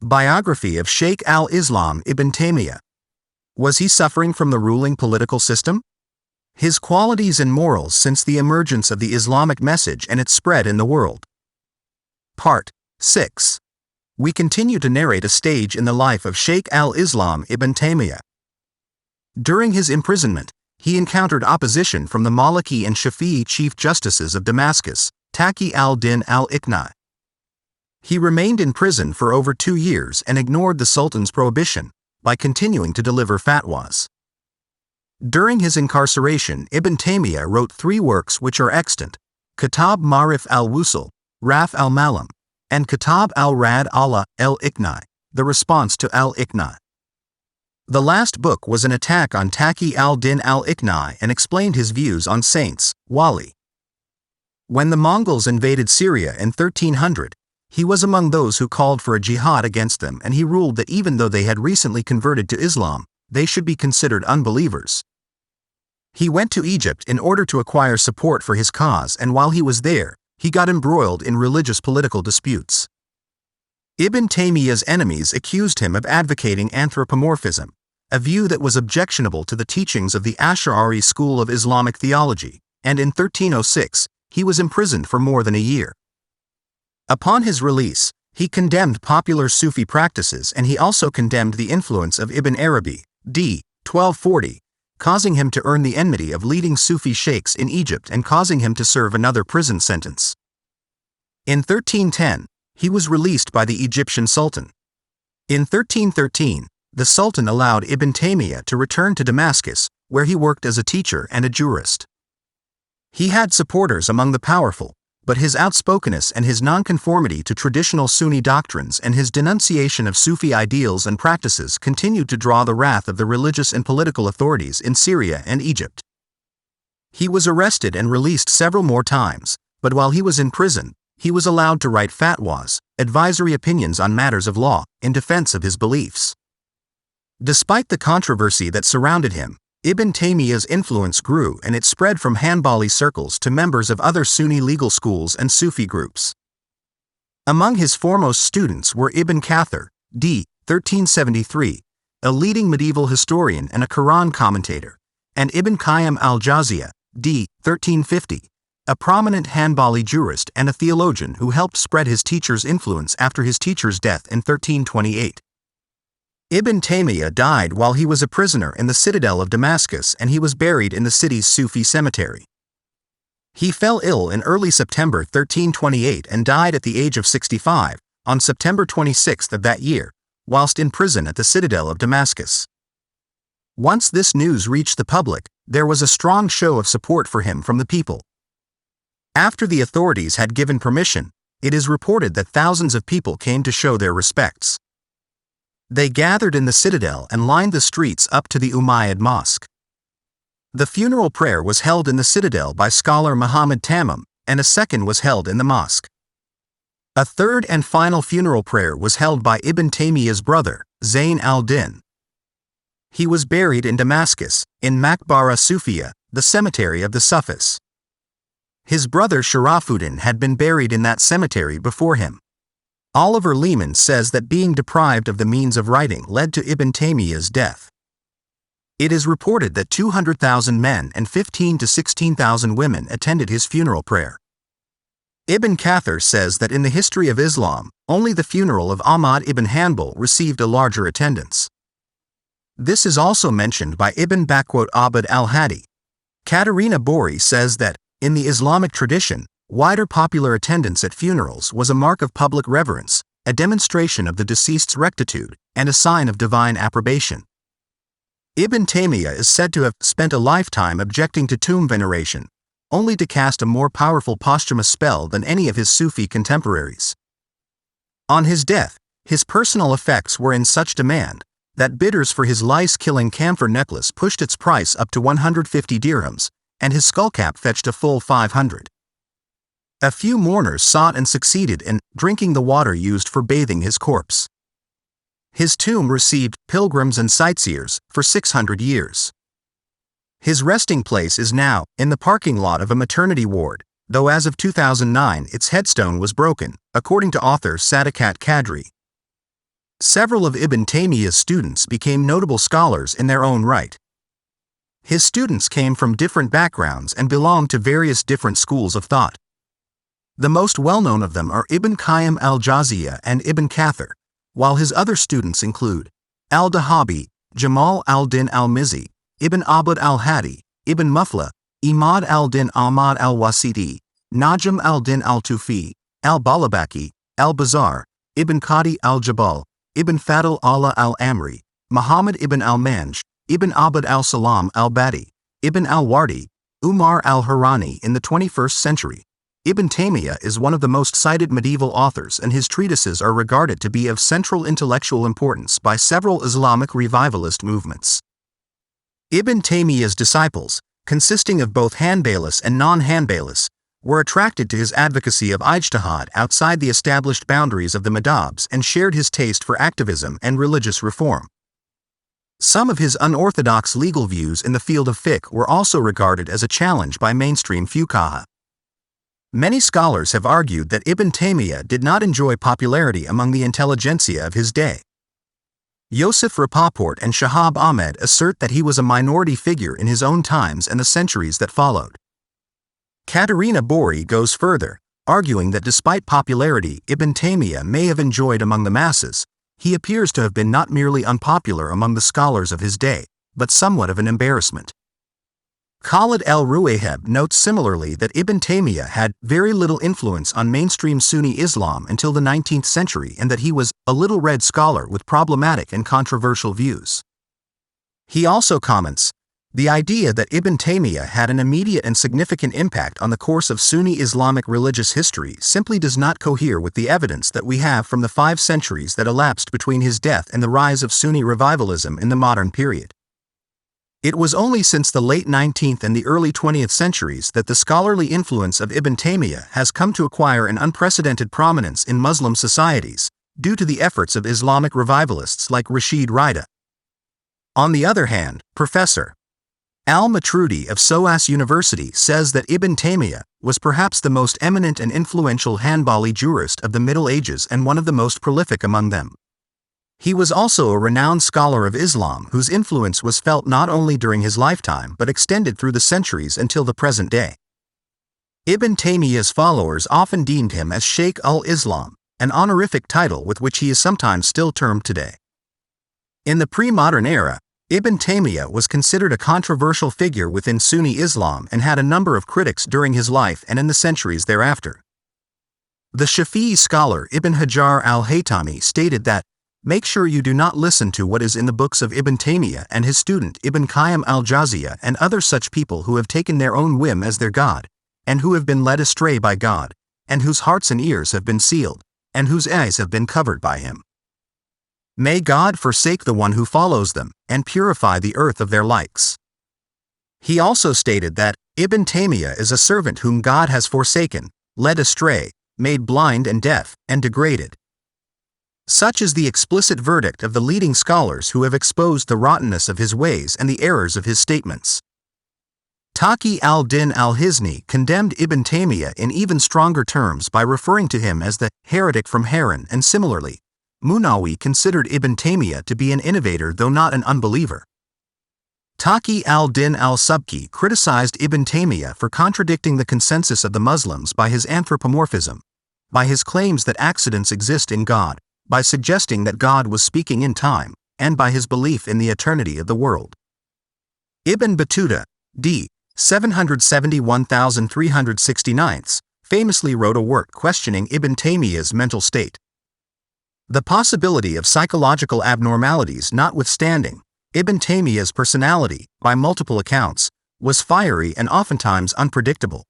Biography of Sheikh Al-Islam Ibn Taymiyyah. Was he suffering from the ruling political system? His qualities and morals since the emergence of the Islamic message and its spread in the world. Part 6. We continue to narrate a stage in the life of Sheikh Al-Islam Ibn Taymiyyah. During his imprisonment, he encountered opposition from the Maliki and Shafi'i chief justices of Damascus, Taqi al-Din al-Iqna. He remained in prison for over 2 years and ignored the Sultan's prohibition by continuing to deliver fatwas. During his incarceration, Ibn Taymiyyah wrote 3 works which are extant: Kitab Ma'rif al-Wusul, Raf al-Malam, and Kitab al-Rad ala al-Iqna, the response to al-Iqna. The last book was an attack on Taqi al-Din al-Iqna and explained his views on saints, wali. When the Mongols invaded Syria in 1300, he was among those who called for a jihad against them, and he ruled that even though they had recently converted to Islam, they should be considered unbelievers. He went to Egypt in order to acquire support for his cause, and while he was there, he got embroiled in religious political disputes. Ibn Taymiyyah's enemies accused him of advocating anthropomorphism, a view that was objectionable to the teachings of the Ash'ari school of Islamic theology, and in 1306, he was imprisoned for more than a year. Upon his release, he condemned popular Sufi practices, and he also condemned the influence of Ibn Arabi, d. 1240, causing him to earn the enmity of leading Sufi sheikhs in Egypt and causing him to serve another prison sentence. In 1310, he was released by the Egyptian Sultan. In 1313, the Sultan allowed Ibn Taymiyyah to return to Damascus, where he worked as a teacher and a jurist. He had supporters among the powerful, but his outspokenness and his nonconformity to traditional Sunni doctrines and his denunciation of Sufi ideals and practices continued to draw the wrath of the religious and political authorities in Syria and Egypt. He was arrested and released several more times, but while he was in prison, he was allowed to write fatwas, advisory opinions on matters of law, in defense of his beliefs. Despite the controversy that surrounded him, Ibn Taymiyyah's influence grew, and it spread from Hanbali circles to members of other Sunni legal schools and Sufi groups. Among his foremost students were Ibn Kathir, d. 1373, a leading medieval historian and a Quran commentator, and Ibn Qayyim al-Jawziyah, d. 1350, a prominent Hanbali jurist and a theologian who helped spread his teacher's influence after his teacher's death in 1328. Ibn Taymiyyah died while he was a prisoner in the citadel of Damascus, and he was buried in the city's Sufi cemetery. He fell ill in early September 1328 and died at the age of 65, on September 26 of that year, whilst in prison at the citadel of Damascus. Once this news reached the public, there was a strong show of support for him from the people. After the authorities had given permission, it is reported that thousands of people came to show their respects. They gathered in the citadel and lined the streets up to the Umayyad Mosque. The funeral prayer was held in the citadel by scholar Muhammad Tamim, and a second was held in the mosque. A third and final funeral prayer was held by Ibn Taymiyyah's brother, Zayn al-Din. He was buried in Damascus, in Maqbara Sufiya, the cemetery of the Sufis. His brother Sharafuddin had been buried in that cemetery before him. Oliver Lehman says that being deprived of the means of writing led to Ibn Taymiyyah's death. It is reported that 200,000 men and 15,000 to 16,000 women attended his funeral prayer. Ibn Kathir says that in the history of Islam, only the funeral of Ahmad ibn Hanbal received a larger attendance. This is also mentioned by Ibn Abd al-Hadi. Katerina Bori says that, in the Islamic tradition, wider popular attendance at funerals was a mark of public reverence, a demonstration of the deceased's rectitude, and a sign of divine approbation. Ibn Taymiyyah is said to have spent a lifetime objecting to tomb veneration, only to cast a more powerful posthumous spell than any of his Sufi contemporaries. On his death, his personal effects were in such demand that bidders for his lice-killing camphor necklace pushed its price up to 150 dirhams, and his skullcap fetched a full 500. A few mourners sought and succeeded in drinking the water used for bathing his corpse. His tomb received pilgrims and sightseers for 600 years. His resting place is now in the parking lot of a maternity ward, though as of 2009 its headstone was broken, according to author Sadakat Kadri. Several of Ibn Taymiyyah's students became notable scholars in their own right. His students came from different backgrounds and belonged to various different schools of thought. The most well-known of them are Ibn Qayyim al-Jawziyyah and Ibn Kathir, while his other students include al-Dahabi, Jamal al-Din al-Mizzi, Ibn Abd al-Hadi, Ibn Mufla, Imad al-Din Ahmad al-Wasiti, Najm al-Din al-Tufi, al-Balabaki, al-Bazar, Ibn Qadi al-Jabal, Ibn Fadl Allah al-Amri, Muhammad ibn al-Manj, Ibn Abd al-Salam al-Badi, Ibn al-Wardi, Umar al-Harani. In the 21st century, Ibn Taymiyyah is one of the most cited medieval authors, and his treatises are regarded to be of central intellectual importance by several Islamic revivalist movements. Ibn Taymiyyah's disciples, consisting of both Hanbalis and non-Hanbalis, were attracted to his advocacy of ijtihad outside the established boundaries of the madhabs and shared his taste for activism and religious reform. Some of his unorthodox legal views in the field of fiqh were also regarded as a challenge by mainstream fuqaha. Many scholars have argued that Ibn Taymiyyah did not enjoy popularity among the intelligentsia of his day. Yosef Rapoport and Shahab Ahmed assert that he was a minority figure in his own times and the centuries that followed. Katerina Bori goes further, arguing that despite popularity Ibn Taymiyyah may have enjoyed among the masses, he appears to have been not merely unpopular among the scholars of his day, but somewhat of an embarrassment. Khalid el-Ruwayheb notes similarly that Ibn Taymiyyah had very little influence on mainstream Sunni Islam until the 19th century and that he was a little-read scholar with problematic and controversial views. He also comments, "The idea that Ibn Taymiyyah had an immediate and significant impact on the course of Sunni Islamic religious history simply does not cohere with the evidence that we have from the 5 centuries that elapsed between his death and the rise of Sunni revivalism in the modern period. It was only since the late 19th and the early 20th centuries that the scholarly influence of Ibn Taymiyyah has come to acquire an unprecedented prominence in Muslim societies, due to the efforts of Islamic revivalists like Rashid Rida." On the other hand, Professor Al-Matrudi of SOAS University says that Ibn Taymiyyah was perhaps the most eminent and influential Hanbali jurist of the Middle Ages and one of the most prolific among them. He was also a renowned scholar of Islam whose influence was felt not only during his lifetime but extended through the centuries until the present day. Ibn Taymiyyah's followers often deemed him as Sheikh Al-Islam, an honorific title with which he is sometimes still termed today. In the pre-modern era, Ibn Taymiyyah was considered a controversial figure within Sunni Islam and had a number of critics during his life and in the centuries thereafter. The Shafi'i scholar Ibn Hajar al-Haytami stated that, "Make sure you do not listen to what is in the books of Ibn Taymiyyah and his student Ibn Qayyim al-Jawziyyah and other such people who have taken their own whim as their God, and who have been led astray by God, and whose hearts and ears have been sealed, and whose eyes have been covered by him. May God forsake the one who follows them, and purify the earth of their likes." He also stated that, "Ibn Taymiyyah is a servant whom God has forsaken, led astray, made blind and deaf, and degraded." Such is the explicit verdict of the leading scholars who have exposed the rottenness of his ways and the errors of his statements. Taqi al-Din al-Hizni condemned Ibn Taymiyyah in even stronger terms by referring to him as the heretic from Haran, and similarly, Munawi considered Ibn Taymiyyah to be an innovator though not an unbeliever. Taqi al-Din al-Subki criticized Ibn Taymiyyah for contradicting the consensus of the Muslims by his anthropomorphism, by his claims that accidents exist in God, by suggesting that God was speaking in time, and by his belief in the eternity of the world. Ibn Battuta, d. 771,369, famously wrote a work questioning Ibn Taymiyyah's mental state. The possibility of psychological abnormalities notwithstanding, Ibn Taymiyyah's personality, by multiple accounts, was fiery and oftentimes unpredictable.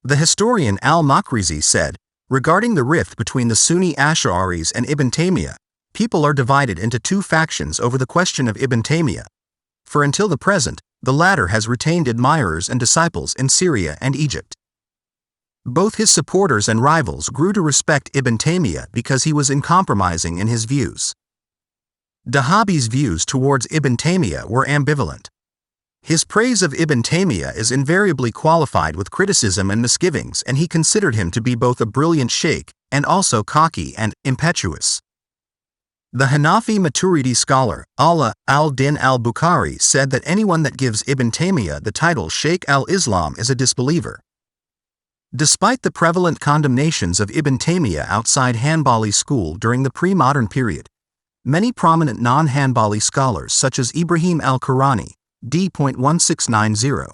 The historian al-Makrizi said, regarding the rift between the Sunni Ash'aris and Ibn Taymiyyah, people are divided into 2 factions over the question of Ibn Taymiyyah, for until the present, the latter has retained admirers and disciples in Syria and Egypt. Both his supporters and rivals grew to respect Ibn Taymiyyah because he was uncompromising in his views. Dahabi's views towards Ibn Taymiyyah were ambivalent. His praise of Ibn Taymiyyah is invariably qualified with criticism and misgivings, and he considered him to be both a brilliant sheikh and also cocky and impetuous. The Hanafi Maturidi scholar, Ala al-Din al-Bukhari, said that anyone that gives Ibn Taymiyyah the title Sheikh al-Islam is a disbeliever. Despite the prevalent condemnations of Ibn Taymiyyah outside Hanbali school during the pre-modern period, many prominent non-Hanbali scholars such as Ibrahim al-Qurani, d.1690,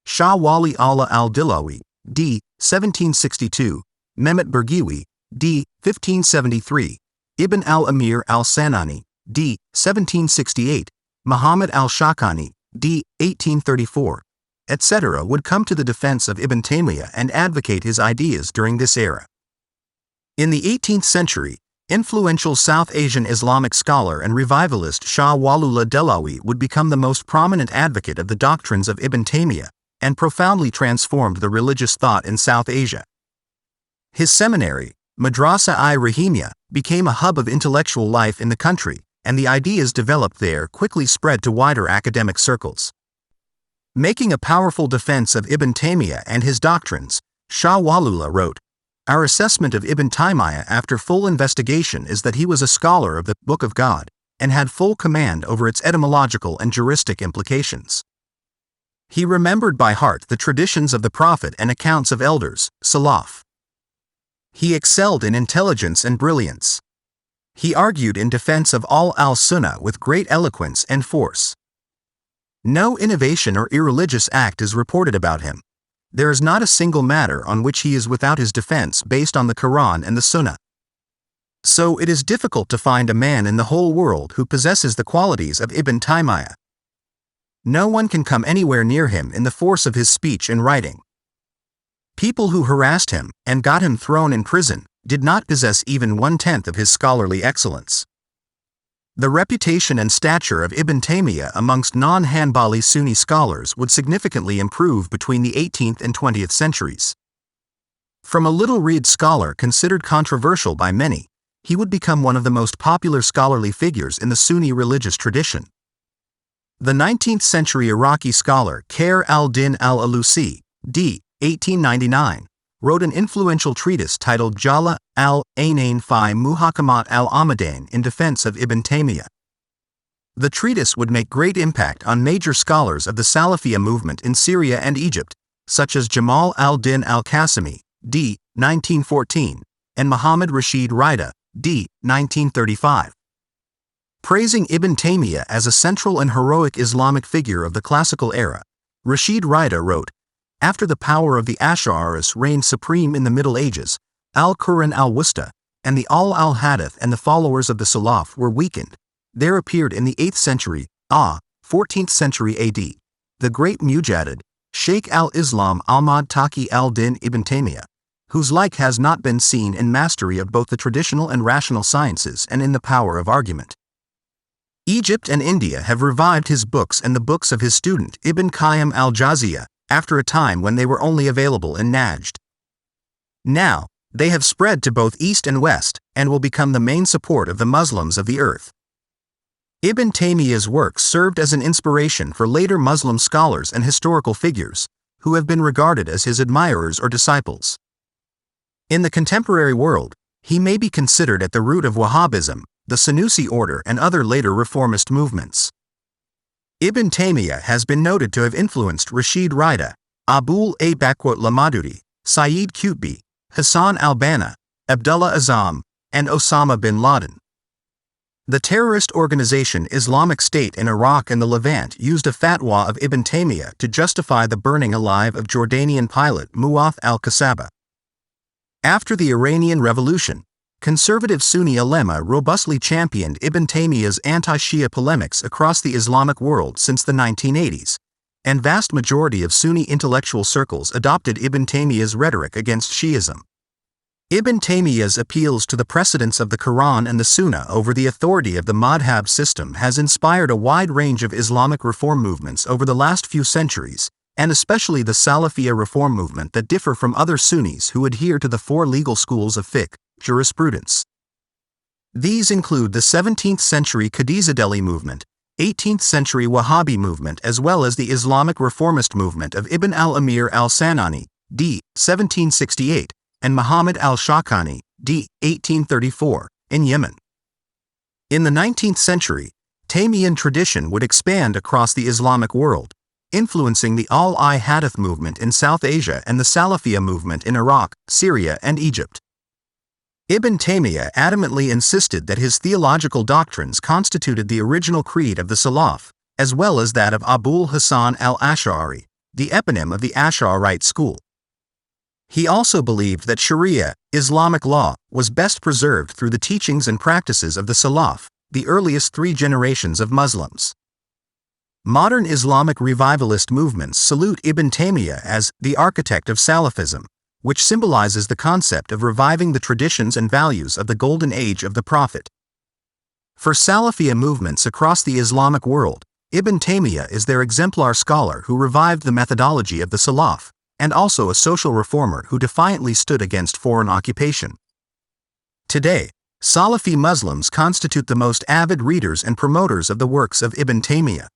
Shah Wali Allah al-Dilawi, d. 1762, Mehmet Burgiwi, d. 1573, Ibn al-Amir al-Sanani, d. 1768, Muhammad al-Shawkani, d. 1834, etc. would come to the defense of Ibn Taymiyyah and advocate his ideas during this era. In the 18th century, influential South Asian Islamic scholar and revivalist Shah Waliullah Dehlawi would become the most prominent advocate of the doctrines of Ibn Taymiyyah and profoundly transformed the religious thought in South Asia. His seminary, Madrasa-i-Rahimiyya, became a hub of intellectual life in the country, and the ideas developed there quickly spread to wider academic circles. Making a powerful defense of Ibn Taymiyyah and his doctrines, Shah Waliullah wrote, "Our assessment of Ibn Taymiyyah after full investigation is that he was a scholar of the Book of God, and had full command over its etymological and juristic implications. He remembered by heart the traditions of the Prophet and accounts of elders, Salaf. He excelled in intelligence and brilliance. He argued in defense of all al-Sunnah with great eloquence and force. No innovation or irreligious act is reported about him. There is not a single matter on which he is without his defense based on the Quran and the Sunnah. So it is difficult to find a man in the whole world who possesses the qualities of Ibn Taymiyyah. No one can come anywhere near him in the force of his speech and writing. People who harassed him and got him thrown in prison did not possess even 1/10 of his scholarly excellence. The reputation and stature of Ibn Taymiyyah amongst non-Hanbali Sunni scholars would significantly improve between the 18th and 20th centuries. From a little-read scholar considered controversial by many, he would become one of the most popular scholarly figures in the Sunni religious tradition. The 19th-century Iraqi scholar Khair al-Din al-Alusi, d. 1899, wrote an influential treatise titled Jala al-Ainain fi Muhakamat al-Ahmadain in defense of Ibn Taymiyyah. The treatise would make great impact on major scholars of the Salafiyya movement in Syria and Egypt, such as Jamal al-Din al-Qasimi, d. 1914, and Muhammad Rashid Rida, d. 1935. Praising Ibn Taymiyyah as a central and heroic Islamic figure of the classical era, Rashid Rida wrote, "After the power of the Ash'aris reigned supreme in the Middle Ages, al-Quran al-Wusta, and the al-Hadith and the followers of the Salaf were weakened. There appeared in the 8th century, 14th century AD, the great Mujaddid, Sheikh Al-Islam Ahmad Taqi al-Din Ibn Taymiyyah, whose like has not been seen in mastery of both the traditional and rational sciences and in the power of argument. Egypt and India have revived his books and the books of his student Ibn Qayyim al-Jawziyyah, after a time when they were only available in Najd. Now, they have spread to both East and West, and will become the main support of the Muslims of the earth." Ibn Taymiyyah's works served as an inspiration for later Muslim scholars and historical figures, who have been regarded as his admirers or disciples. In the contemporary world, he may be considered at the root of Wahhabism, the Sanusi order and other later reformist movements. Ibn Taymiyyah has been noted to have influenced Rashid Rida, Abul Lamadudi, Sayyid Qutbi, Hassan al-Banna, Abdullah Azzam, and Osama bin Laden. The terrorist organization Islamic State in Iraq and the Levant used a fatwa of Ibn Taymiyyah to justify the burning alive of Jordanian pilot Mu'ath al-Kasaba. After the Iranian Revolution, conservative Sunni ulema robustly championed Ibn Taymiyyah's anti-Shia polemics across the Islamic world since the 1980s, and vast majority of Sunni intellectual circles adopted Ibn Taymiyyah's rhetoric against Shi'ism. Ibn Taymiyyah's appeals to the precedents of the Quran and the Sunnah over the authority of the madhab system has inspired a wide range of Islamic reform movements over the last few centuries, and especially the Salafiyya reform movement that differ from other Sunnis who adhere to the 4 legal schools of fiqh, jurisprudence. These include the 17th century Qadizadeli movement, 18th century Wahhabi movement, as well as the Islamic reformist movement of Ibn al-Amir al-Sanani, d. 1768, and Muhammad al-Shawkani, d. 1834, in Yemen. In the 19th century, Taymiyyah tradition would expand across the Islamic world, influencing the Al-Hadith movement in South Asia and the Salafiyya movement in Iraq, Syria, and Egypt. Ibn Taymiyyah adamantly insisted that his theological doctrines constituted the original creed of the Salaf, as well as that of Abul Hasan al-Ash'ari, the eponym of the Ash'arite school. He also believed that Sharia, Islamic law, was best preserved through the teachings and practices of the Salaf, the earliest 3 generations of Muslims. Modern Islamic revivalist movements salute Ibn Taymiyyah as the architect of Salafism, which symbolizes the concept of reviving the traditions and values of the golden age of the Prophet. For Salafiyya movements across the Islamic world, Ibn Taymiyyah is their exemplar scholar who revived the methodology of the Salaf, and also a social reformer who defiantly stood against foreign occupation. Today, Salafi Muslims constitute the most avid readers and promoters of the works of Ibn Taymiyyah.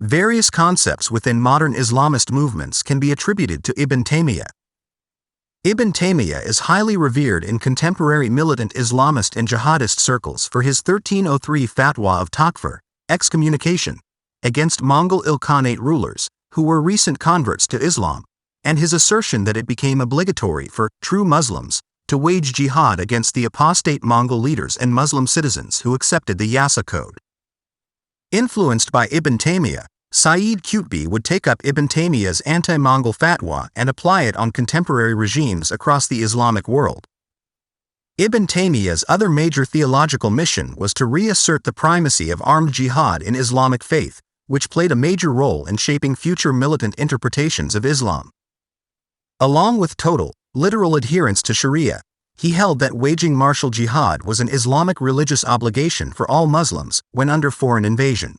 Various concepts within modern Islamist movements can be attributed to Ibn Taymiyyah. Ibn Taymiyyah is highly revered in contemporary militant Islamist and jihadist circles for his 1303 fatwa of takfir, excommunication, against Mongol Ilkhanate rulers, who were recent converts to Islam, and his assertion that it became obligatory for true Muslims to wage jihad against the apostate Mongol leaders and Muslim citizens who accepted the Yasa Code. Influenced by Ibn Taymiyyah, Sayyid Qutb would take up Ibn Taymiyyah's anti-Mongol fatwa and apply it on contemporary regimes across the Islamic world. Ibn Taymiyyah's other major theological mission was to reassert the primacy of armed jihad in Islamic faith, which played a major role in shaping future militant interpretations of Islam. Along with total, literal adherence to Sharia, he held that waging martial jihad was an Islamic religious obligation for all Muslims when under foreign invasion.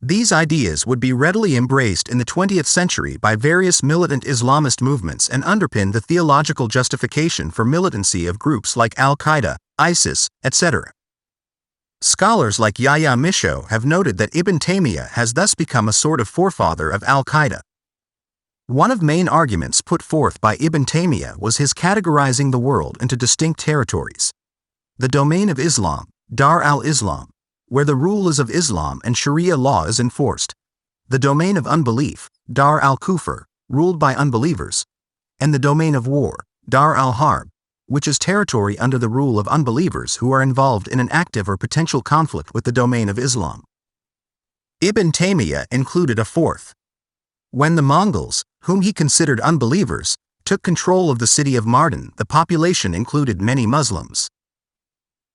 These ideas would be readily embraced in the 20th century by various militant Islamist movements and underpin the theological justification for militancy of groups like Al-Qaeda, ISIS, etc. Scholars like Yahya Misho have noted that Ibn Taymiyyah has thus become a sort of forefather of Al-Qaeda. One of the main arguments put forth by Ibn Taymiyyah was his categorizing the world into distinct territories. The domain of Islam, Dar al-Islam, where the rule is of Islam and Sharia law is enforced. The domain of unbelief, Dar al-Kufr, ruled by unbelievers. And the domain of war, Dar al-Harb, which is territory under the rule of unbelievers who are involved in an active or potential conflict with the domain of Islam. Ibn Taymiyyah included a fourth. When the Mongols, whom he considered unbelievers, took control of the city of Mardin, the population included many Muslims.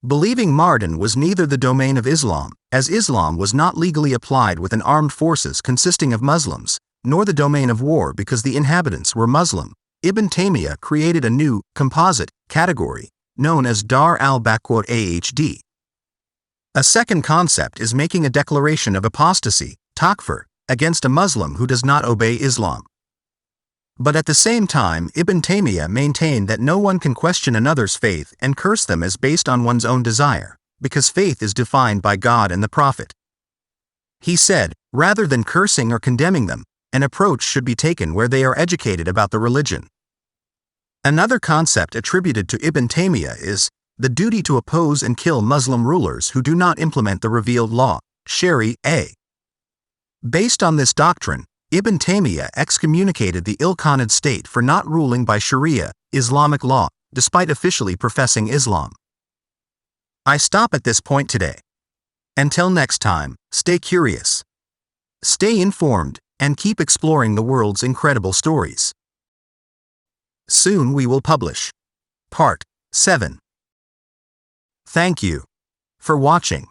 Believing Mardin was neither the domain of Islam, as Islam was not legally applied with an armed forces consisting of Muslims, nor the domain of war because the inhabitants were Muslim, Ibn Taymiyyah created a new, composite, category, known as Dar al-Ahd. A second concept is making a declaration of apostasy, takfir, against a Muslim who does not obey Islam. But at the same time, Ibn Taymiyyah maintained that no one can question another's faith and curse them as based on one's own desire, because faith is defined by God and the Prophet. He said, rather than cursing or condemning them, an approach should be taken where they are educated about the religion. Another concept attributed to Ibn Taymiyyah is the duty to oppose and kill Muslim rulers who do not implement the revealed law, Sharia. Based on this doctrine, Ibn Taymiyyah excommunicated the Ilkhanid state for not ruling by Sharia, Islamic law, despite officially professing Islam. I stop at this point today. Until next time, stay curious, stay informed, and keep exploring the world's incredible stories. Soon we will publish Part 7. Thank you for watching.